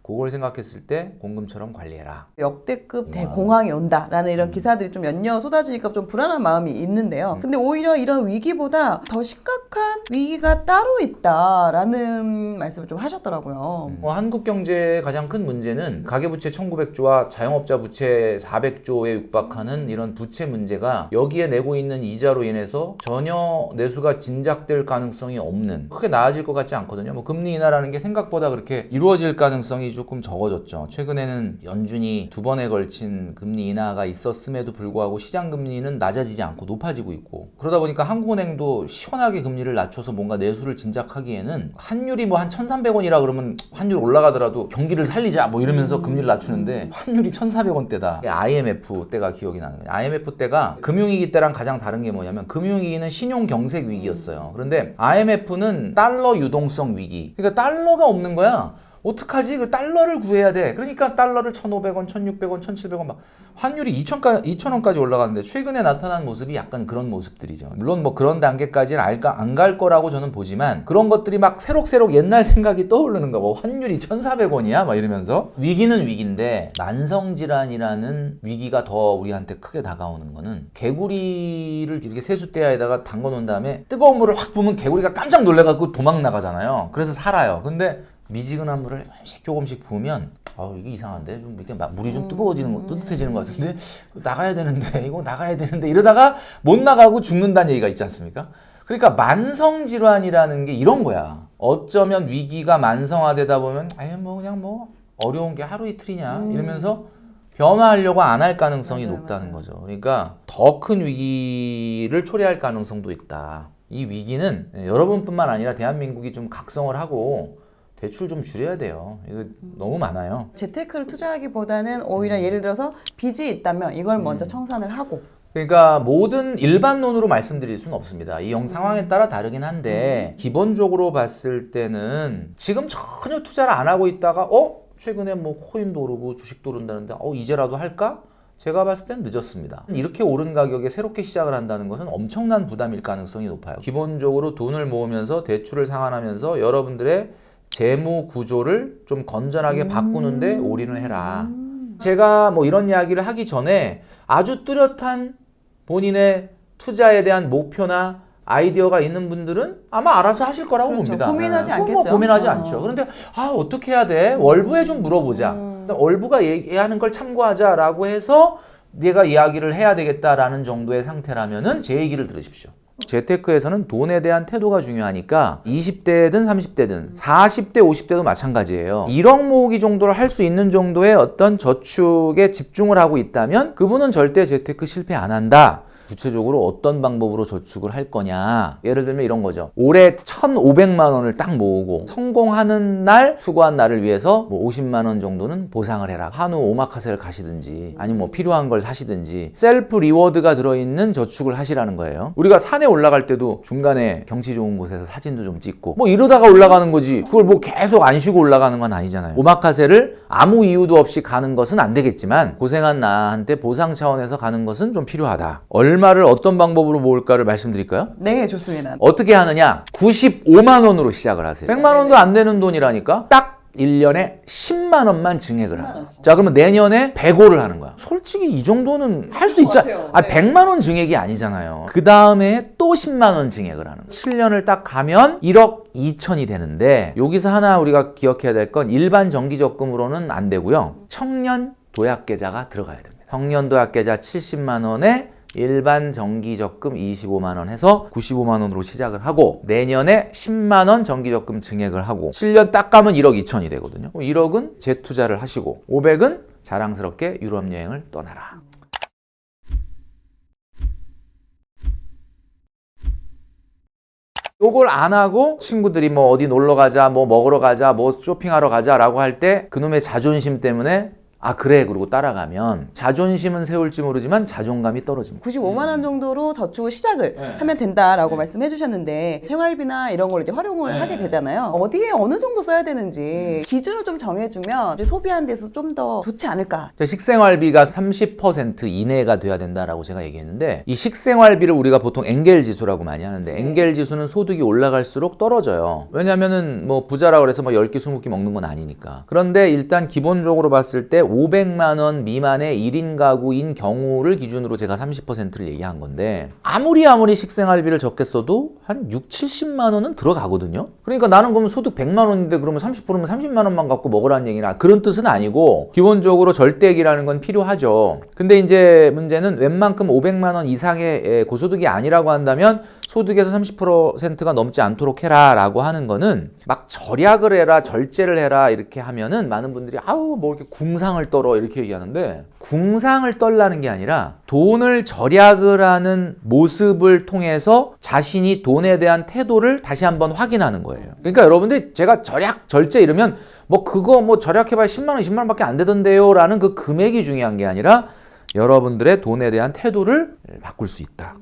그걸 생각했을 때 공금처럼 관리해라. 역대급 대공황이 온다라는 이런 기사들이 좀 연이어 쏟아지니까 좀 불안한 마음이 있는데요. 근데 오히려 이런 위기보다 더 심각한 위기가 따로 있다라는 말씀을 좀 하셨더라고요. 한국 경제의 가장 큰 문제는 가계부채 1900조와 자영업자 부채 400조에 육박하는 이런 부채 문제가 여기에 내고 있는 이자로 인해서 전혀 내수가 진작될 가능성이 없는, 크게 나아질 것 같지 않거든요. 뭐 금리 인하라는 게 생각보다 그렇게 이루어질 가능성이 조금 적어졌죠. 최근에는 연준이 2번에 걸친 금리 인하가 있었음에도 불구하고 시장 금리는 낮아지지 않고 높아지고 있고, 그러다 보니까 한국은행도 시원하게 금리를 낮춰서 뭔가 내수를 진작하기에는 환율이 뭐 한 1,300원이라 그러면 환율 올라가더라도 경기를 살리자 뭐 이러면서 금리를 낮추는데 환율이 1,400원대다. IMF 때가 기억이 나는 거예요. IMF 때가 금융위기 때랑 가장 다른 게 뭐냐면 금융위기는 신용경색 위기였어요. 그런데 IMF는 달러 유동성 위기. 그러니까 달러가 없는 거야. 어떡하지? 그 달러를 구해야 돼. 그러니까 달러를 1,500원, 1,600원, 1,700원 막 환율이 2,000원까지 올라가는데 최근에 나타난 모습이 약간 그런 모습들이죠. 물론 뭐 그런 단계까지는 안 갈 거라고 저는 보지만 그런 것들이 막 새록새록 옛날 생각이 떠오르는 거. 뭐 환율이 1,400원이야? 막 이러면서. 위기는 위기인데 만성질환이라는 위기가 더 우리한테 크게 다가오는 거는 개구리를 이렇게 세숫대야에다가 담궈 놓은 다음에 뜨거운 물을 확 부으면 개구리가 깜짝 놀래갖고 도망 나가잖아요. 그래서 살아요. 근데 미지근한 물을 조금씩 부으면 이게 이상한데 좀 이렇게 물이 좀 뜨거워지는 거, 뜨뜻해지는 것 같은데 나가야 되는데 이러다가 못 나가고 죽는다는 얘기가 있지 않습니까? 그러니까 만성질환이라는 게 이런 거야. 어쩌면 위기가 만성화되다 보면 그냥 어려운 게 하루 이틀이냐 이러면서 변화하려고 안 할 가능성이 높다는 거죠. 그러니까 더 큰 위기를 초래할 가능성도 있다. 이 위기는 여러분뿐만 아니라 대한민국이 좀 각성을 하고 대출 좀 줄여야 돼요. 이거 너무 많아요. 재테크를 투자하기보다는 오히려 예를 들어서 빚이 있다면 이걸 먼저 청산을 하고. 그러니까 모든 일반론으로 말씀드릴 수는 없습니다. 이 상황에 따라 다르긴 한데 기본적으로 봤을 때는 지금 전혀 투자를 안 하고 있다가 최근에 뭐 코인도 오르고 주식도 오른다는데 이제라도 할까? 제가 봤을 땐 늦었습니다. 이렇게 오른 가격에 새롭게 시작을 한다는 것은 엄청난 부담일 가능성이 높아요. 기본적으로 돈을 모으면서 대출을 상환하면서 여러분들의 재무 구조를 좀 건전하게 바꾸는데 올인을 해라. 제가 뭐 이런 이야기를 하기 전에 아주 뚜렷한 본인의 투자에 대한 목표나 아이디어가 있는 분들은 아마 알아서 하실 거라고 봅니다. 고민하지 않겠죠. 고민하지 않죠. 그런데 어떻게 해야 돼? 월부에 좀 물어보자. 월부가 얘기하는 걸 참고하자라고 해서 내가 이야기를 해야 되겠다라는 정도의 상태라면은 제 얘기를 들으십시오. 재테크에서는 돈에 대한 태도가 중요하니까 20대든 30대든 40대 50대도 마찬가지예요. 1억 모으기 정도를 할 수 있는 정도의 어떤 저축에 집중을 하고 있다면 그분은 절대 재테크 실패 안 한다. 구체적으로 어떤 방법으로 저축을 할 거냐. 예를 들면 이런 거죠. 올해 1,500만 원을 딱 모으고 성공하는 날, 수고한 날을 위해서 뭐 50만 원 정도는 보상을 해라. 한우 오마카세를 가시든지 아니면 뭐 필요한 걸 사시든지 셀프 리워드가 들어있는 저축을 하시라는 거예요. 우리가 산에 올라갈 때도 중간에 경치 좋은 곳에서 사진도 좀 찍고 뭐 이러다가 올라가는 거지. 그걸 뭐 계속 안 쉬고 올라가는 건 아니잖아요. 오마카세를 아무 이유도 없이 가는 것은 안 되겠지만 고생한 나한테 보상 차원에서 가는 것은 좀 필요하다. 얼마를 어떤 방법으로 모을까를 말씀드릴까요? 네, 좋습니다. 어떻게 하느냐? 95만 원으로 시작을 하세요. 100만 원도 안 되는 돈이라니까? 딱 1년에 10만 원만 증액을 하는 거야. 자, 그러면 내년에 105를 하는 거야. 솔직히 이 정도는 할 수 있잖아. 아, 100만 원 증액이 아니잖아요. 그 다음에 또 10만 원 증액을 하는 거야. 7년을 딱 가면 1억 2천이 되는데 여기서 하나 우리가 기억해야 될 건 일반 정기적금으로는 안 되고요. 청년 도약계좌가 들어가야 됩니다. 청년 도약계좌 70만 원에 일반 정기적금 25만 원 해서 95만 원으로 시작을 하고 내년에 10만 원 정기적금 증액을 하고 7년 딱 가면 1억 2천이 되거든요. 1억은 재투자를 하시고 500은 자랑스럽게 유럽 여행을 떠나라. 요걸 안 하고 친구들이 뭐 어디 놀러 가자, 뭐 먹으러 가자, 뭐 쇼핑하러 가자라고 할 때 그놈의 자존심 때문에 아 그래 그러고 따라가면 자존심은 세울지 모르지만 자존감이 떨어집니다. 95만 원 정도로 저축을 시작을 하면 된다라고 말씀해 주셨는데 생활비나 이런 걸 이제 활용을 하게 되잖아요. 어디에 어느 정도 써야 되는지 기준을 좀 정해주면 이제 소비하는 데서 좀 더 좋지 않을까. 식생활비가 30% 이내가 돼야 된다라고 제가 얘기했는데 이 식생활비를 우리가 보통 엔겔 지수라고 많이 하는데 엔겔 지수는 소득이 올라갈수록 떨어져요. 왜냐면은 뭐 부자라고 그래서 뭐 10끼 20끼 먹는 건 아니니까. 그런데 일단 기본적으로 봤을 때 500만 원 미만의 1인 가구인 경우를 기준으로 제가 30%를 얘기한 건데 아무리 식생활비를 적게 써도 한 6, 70만 원은 들어가거든요. 그러니까 나는 그러면 소득 100만 원인데 그러면 30%면 30만 원만 갖고 먹으라는 얘기나 그런 뜻은 아니고 기본적으로 절대액이라는 건 필요하죠. 근데 이제 문제는 웬만큼 500만 원 이상의 고소득이 아니라고 한다면 소득에서 30%가 넘지 않도록 해라 라고 하는 거는 막 절약을 해라 절제를 해라 이렇게 하면은 많은 분들이 아우 뭐 이렇게 궁상을 떨어 이렇게 얘기하는데 궁상을 떨라는 게 아니라 돈을 절약을 하는 모습을 통해서 자신이 돈에 대한 태도를 다시 한번 확인하는 거예요. 그러니까 여러분들 제가 절약 절제 이러면 뭐 그거 뭐 절약해봐야 10만 원 20만 원밖에 안 되던데요 라는 그 금액이 중요한 게 아니라 여러분들의 돈에 대한 태도를 바꿀 수 있다.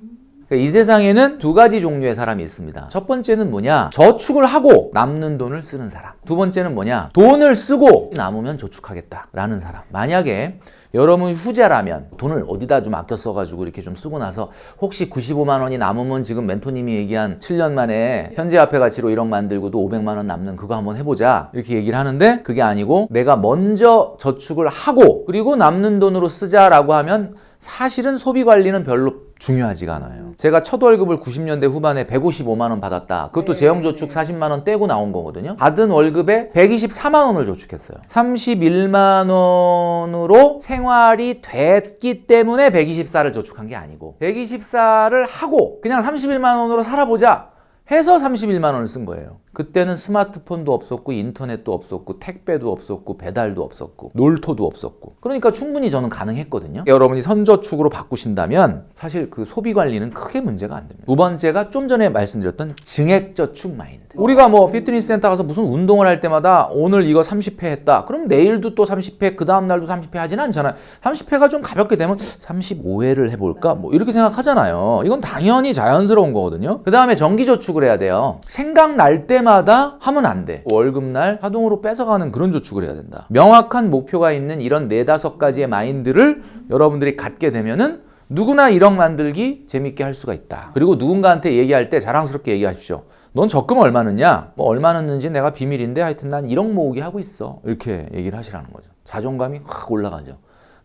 이 세상에는 두 가지 종류의 사람이 있습니다. 첫 번째는 뭐냐? 저축을 하고 남는 돈을 쓰는 사람. 두 번째는 뭐냐? 돈을 쓰고 남으면 저축하겠다라는 사람. 만약에 여러분 후자라면 돈을 어디다 좀 아껴 써가지고 이렇게 좀 쓰고 나서 혹시 95만 원이 남으면 지금 멘토님이 얘기한 7년 만에 현재화폐 가치로 1억 만들고도 500만 원 남는 그거 한번 해보자 이렇게 얘기를 하는데 그게 아니고 내가 먼저 저축을 하고 그리고 남는 돈으로 쓰자라고 하면 사실은 소비 관리는 별로 중요하지가 않아요. 제가 첫 월급을 90년대 후반에 155만 원 받았다. 그것도 재형저축 40만 원 떼고 나온 거거든요. 받은 월급에 124만 원을 저축했어요. 31만 원으로 생활이 됐기 때문에 124를 저축한 게 아니고 124를 하고 그냥 31만 원으로 살아보자 해서 31만 원을 쓴 거예요. 그때는 스마트폰도 없었고 인터넷도 없었고 택배도 없었고 배달도 없었고 놀토도 없었고 그러니까 충분히 저는 가능했거든요. 여러분이 선저축으로 바꾸신다면 사실 그 소비 관리는 크게 문제가 안 됩니다. 두 번째가 좀 전에 말씀드렸던 증액저축 마인드. 우리가 뭐 피트니스 센터 가서 무슨 운동을 할 때마다 오늘 이거 30회 했다. 그럼 내일도 또 30회 그 다음 날도 30회 하지는 않잖아요. 30회가 좀 가볍게 되면 35회를 해볼까? 뭐 이렇게 생각하잖아요. 이건 당연히 자연스러운 거거든요. 그 다음에 정기저축을 해야 돼요. 생각날 때마다 하면 안 돼. 월급날 자동으로 뺏어가는 그런 저축을 해야 된다. 명확한 목표가 있는 이런 4-5가지의 마인드를 여러분들이 갖게 되면은 누구나 1억 만들기 재밌게 할 수가 있다. 그리고 누군가한테 얘기할 때 자랑스럽게 얘기하십시오. 넌 적금 얼마 넣냐? 뭐 얼마 넣는지 내가 비밀인데 하여튼 난 1억 모으기 하고 있어. 이렇게 얘기를 하시라는 거죠. 자존감이 확 올라가죠.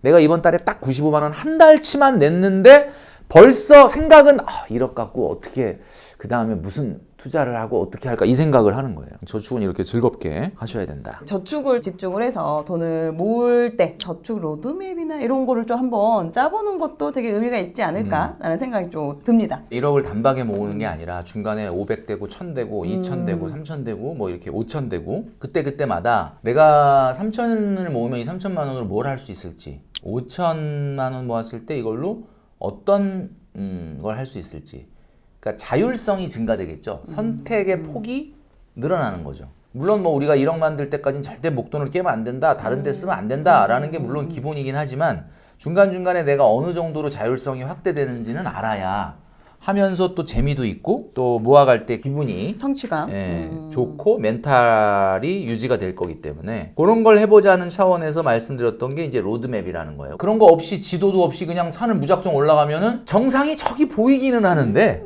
내가 이번 달에 딱 95만 원 한 달치만 냈는데 벌써 생각은 1억 갖고 어떻게 그 다음에 무슨 투자를 하고 어떻게 할까 이 생각을 하는 거예요. 저축은 이렇게 즐겁게 하셔야 된다. 저축을 집중을 해서 돈을 모을 때 저축 로드맵이나 이런 거를 좀 한번 짜보는 것도 되게 의미가 있지 않을까라는 생각이 좀 듭니다. 1억을 단박에 모으는 게 아니라 중간에 500되고 1000되고 2000되고 3000되고 뭐 이렇게 5000되고 그때마다 내가 3000을 모으면 이 3000만 원으로 뭘 할 수 있을지 5000만 원 모았을 때 이걸로 어떤 걸 할 수 있을지. 그러니까 자율성이 증가되겠죠. 선택의 폭이 늘어나는 거죠. 물론 뭐 우리가 1억 만들 때까지는 절대 목돈을 깨면 안 된다, 다른 데 쓰면 안 된다라는 게 물론 기본이긴 하지만 중간중간에 내가 어느 정도로 자율성이 확대되는지는 알아야 하면서 또 재미도 있고 또 모아갈 때 기분이 성취감. 좋고 멘탈이 유지가 될 거기 때문에 그런 걸 해보자는 차원에서 말씀드렸던 게 이제 로드맵이라는 거예요. 그런 거 없이 지도도 없이 그냥 산을 무작정 올라가면은 정상이 저기 보이기는 하는데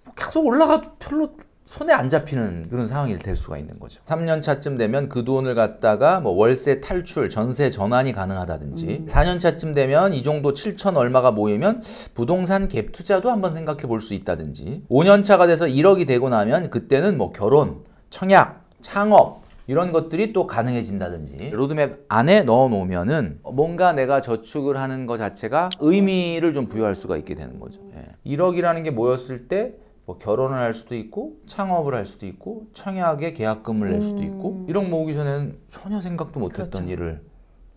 뭐 계속 올라가도 별로 손에 안 잡히는 그런 상황이 될 수가 있는 거죠. 3년 차쯤 되면 그 돈을 갖다가 뭐 월세 탈출, 전세 전환이 가능하다든지 4년 차쯤 되면 이 정도 7천 얼마가 모이면 부동산 갭 투자도 한번 생각해 볼 수 있다든지 5년 차가 돼서 1억이 되고 나면 그때는 뭐 결혼, 청약, 창업 이런 것들이 또 가능해진다든지 로드맵 안에 넣어 놓으면은 뭔가 내가 저축을 하는 것 자체가 의미를 좀 부여할 수가 있게 되는 거죠. 1억이라는 게 모였을 때 뭐 결혼을 할 수도 있고 창업을 할 수도 있고 청약에 계약금을 낼 수도 있고 1억 모으기 전에는 전혀 생각도 못했던 그렇죠. 일을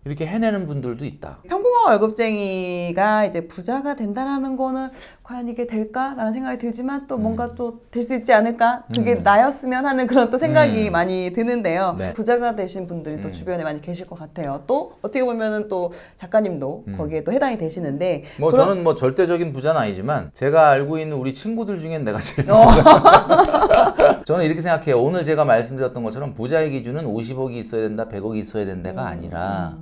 이렇게 해내는 분들도 있다. 평범한 월급쟁이가 이제 부자가 된다라는 거는 과연 이게 될까라는 생각이 들지만 또 뭔가 또 될 수 있지 않을까? 그게 나였으면 하는 그런 또 생각이 많이 드는데요. 네. 부자가 되신 분들이 또 주변에 많이 계실 것 같아요. 또 어떻게 보면은 또 작가님도 거기에 또 해당이 되시는데 뭐 그런- 저는 뭐 절대적인 부자는 아니지만 제가 알고 있는 우리 친구들 중엔 내가 제일 부자다. 저는 이렇게 생각해요. 오늘 제가 말씀드렸던 것처럼 부자의 기준은 50억이 있어야 된다, 100억이 있어야 된다가 아니라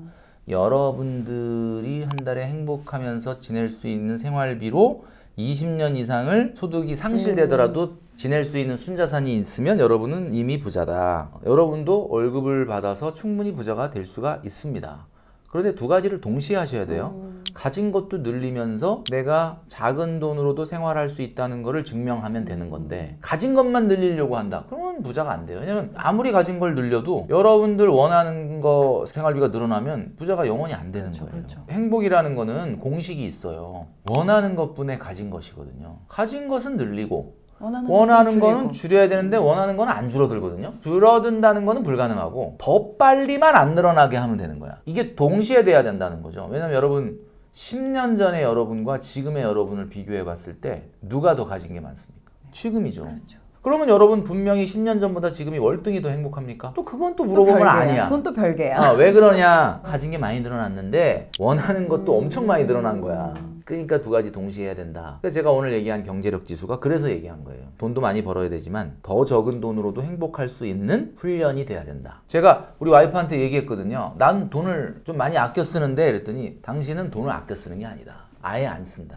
여러분들이 한 달에 행복하면서 지낼 수 있는 생활비로 20년 이상을 소득이 상실되더라도 지낼 수 있는 순자산이 있으면 여러분은 이미 부자다. 여러분도 월급을 받아서 충분히 부자가 될 수가 있습니다. 그런데 두 가지를 동시에 하셔야 돼요. 가진 것도 늘리면서 내가 작은 돈으로도 생활할 수 있다는 것을 증명하면 되는 건데 가진 것만 늘리려고 한다. 그러면 부자가 안 돼요. 왜냐면 아무리 가진 걸 늘려도 여러분들 원하는 거 생활비가 늘어나면 부자가 영원히 안 되는 거예요. 그렇죠. 행복이라는 거는 공식이 있어요. 원하는 것뿐에 가진 것이거든요. 가진 것은 늘리고 원하는 거는 줄여야 되는데 원하는 거는 안 줄어들거든요. 줄어든다는 거는 불가능하고 더 빨리만 안 늘어나게 하면 되는 거야. 이게 동시에 돼야 된다는 거죠. 왜냐면 여러분 10년 전의 여러분과 지금의 여러분을 비교해 봤을 때 누가 더 가진 게 많습니까? 지금이죠. 그렇죠. 그러면 여러분 분명히 10년 전보다 지금이 월등히 더 행복합니까? 또 그건 또 물어보면 아니야. 그건 또 별개야. 왜 그러냐? 가진 게 많이 늘어났는데 원하는 것도 엄청 많이 늘어난 거야. 그러니까 두 가지 동시에 해야 된다. 그래서 제가 오늘 얘기한 경제력 지수가 그래서 얘기한 거예요. 돈도 많이 벌어야 되지만 더 적은 돈으로도 행복할 수 있는 훈련이 돼야 된다. 제가 우리 와이프한테 얘기했거든요. 난 돈을 좀 많이 아껴 쓰는데 그랬더니 당신은 돈을 아껴 쓰는 게 아니다. 아예 안 쓴다.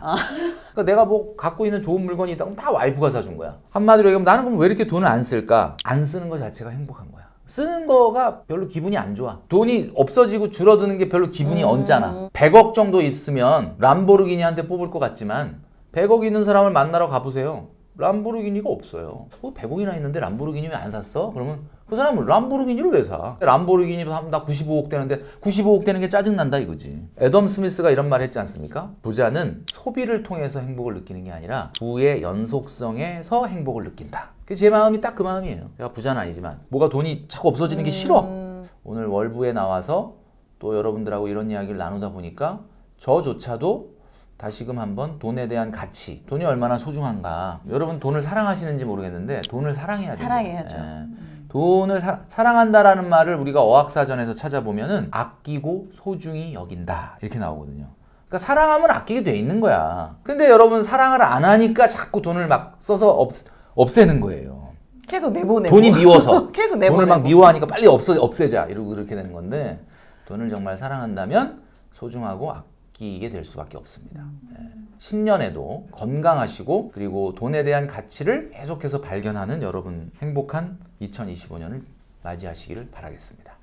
그러니까 내가 뭐 갖고 있는 좋은 물건이 있다 그럼 다 와이프가 사준 거야. 한마디로 얘기하면 나는 그럼 왜 이렇게 돈을 안 쓸까? 안 쓰는 거 자체가 행복한 거야. 쓰는 거가 별로 기분이 안 좋아. 돈이 없어지고 줄어드는 게 별로 기분이 언짢아. 100억 정도 있으면 람보르기니 한 대 뽑을 것 같지만 100억 있는 사람을 만나러 가보세요. 람보르기니가 없어요. 100억이나 있는데 람보르기니 왜 안 샀어? 그러면 그 사람은 람보르기니를 왜 사? 람보르기니 하면 나 95억 되는데 95억 되는 게 짜증난다 이거지. 애덤 스미스가 이런 말 했지 않습니까? 부자는 소비를 통해서 행복을 느끼는 게 아니라 부의 연속성에서 행복을 느낀다. 제 마음이 딱 그 마음이에요. 제가 부자는 아니지만 뭐가 돈이 자꾸 없어지는 게 싫어. 오늘 월부에 나와서 또 여러분들하고 이런 이야기를 나누다 보니까 저조차도 다시금 한번 돈에 대한 가치, 돈이 얼마나 소중한가. 여러분 돈을 사랑하시는지 모르겠는데 돈을 사랑해야 돼요. 사랑해야죠. 돈을 사랑한다라는 말을 우리가 어학사전에서 찾아보면은 아끼고 소중히 여긴다 이렇게 나오거든요. 그러니까 사랑하면 아끼게 돼 있는 거야. 근데 여러분 사랑을 안 하니까 자꾸 돈을 막 써서 없애는 거예요. 계속 내보내고. 돈이 미워서. 계속 내보내고. 돈을 막 미워하니까 빨리 없애자 이러고 그렇게 되는 건데 돈을 정말 사랑한다면 소중하고 아끼게 될 수밖에 없습니다. 10년에도 건강하시고 그리고 돈에 대한 가치를 계속해서 발견하는 여러분 행복한 2025년을 맞이하시기를 바라겠습니다.